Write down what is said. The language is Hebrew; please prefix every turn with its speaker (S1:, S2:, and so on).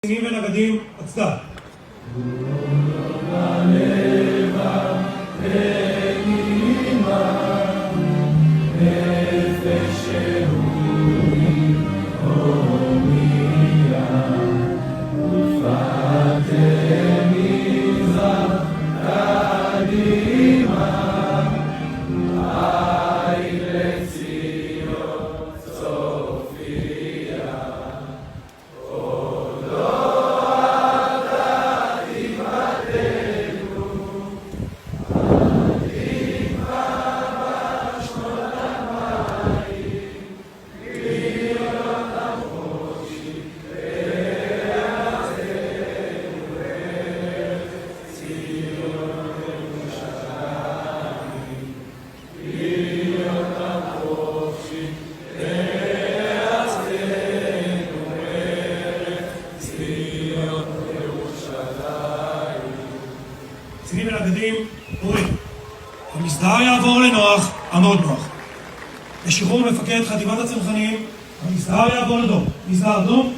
S1: קצינים ונגדים, הצדק. קצינים ונגדים, אורי, המסדר יעבור לנוח, עמוד נוח. לשחרור מפקד חטיבת הצנחנים, המסדר יעבור לדום. מסדר דום,